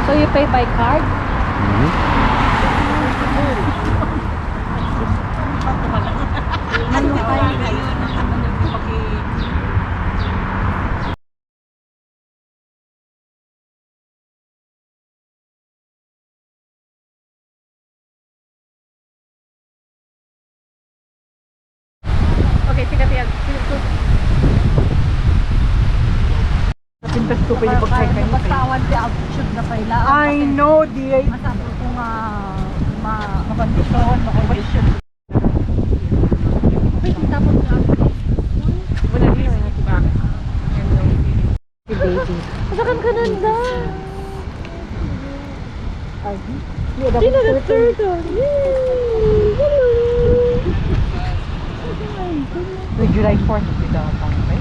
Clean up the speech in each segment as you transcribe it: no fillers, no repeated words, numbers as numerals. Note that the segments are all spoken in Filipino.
So you pay by card? Okay, sikat yan. Napintas ko pa yung pagkain kayo. Bastawan di altitude na kaila. I know, di. Masabi ko nga makondisyon, makondisyon. Wait, tapos na. Wala din yung mga Baby. Masakan ka nanda. Sino the turtle? With July 4th, dito ang pangpay.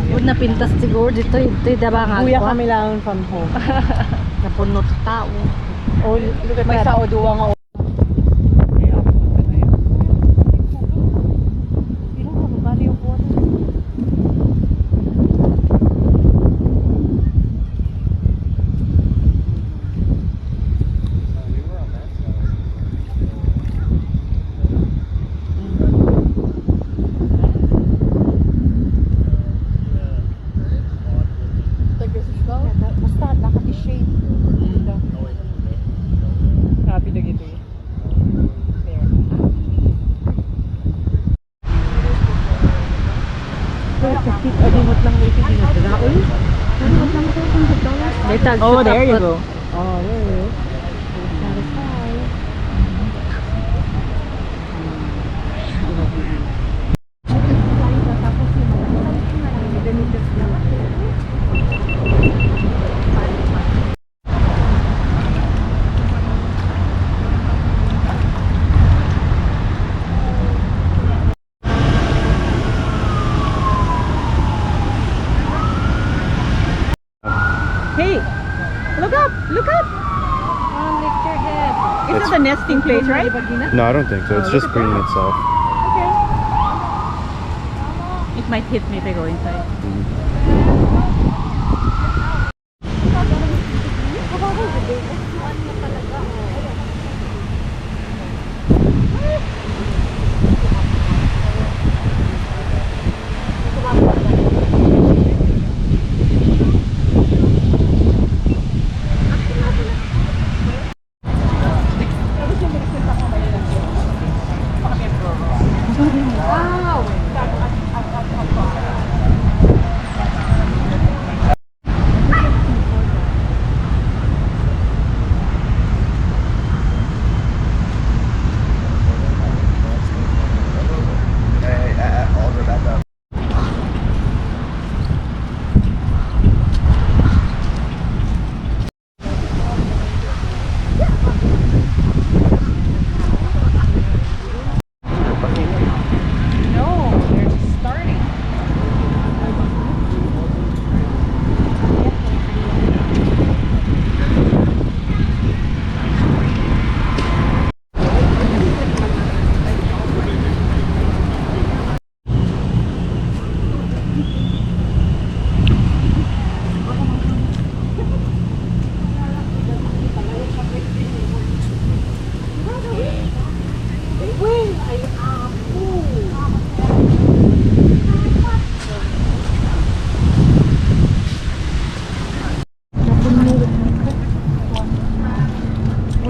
Huwag na pintas siguro dito. Ito yung dabangan. Buya kami lang from home. Napunot tao. Oh, look at may sao duwa nga. Basta, nakati-shade. Happy na gito eh. Adimot lang wait, adimot na daon. Oh, there you go. Oh, there you go. Hey, look up, look up. Lift your head. It's not a nesting place, right? No, I don't think so. It's just green itself. Okay. It might hit me if I go inside.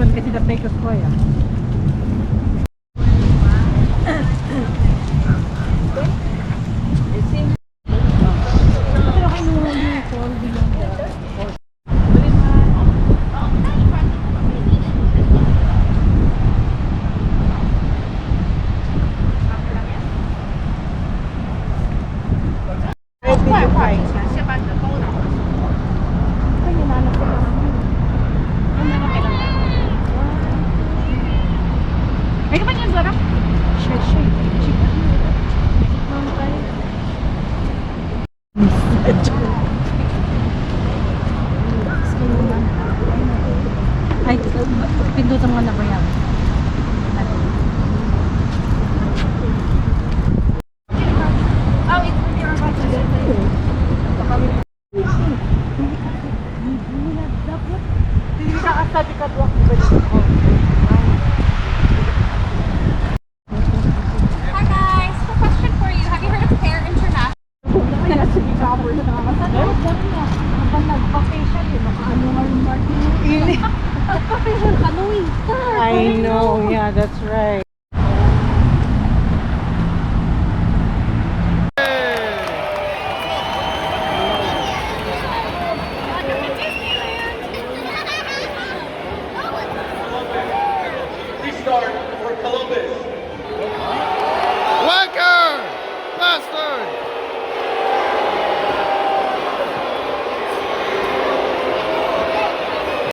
Kasi the break of Koya. Pero kayo nung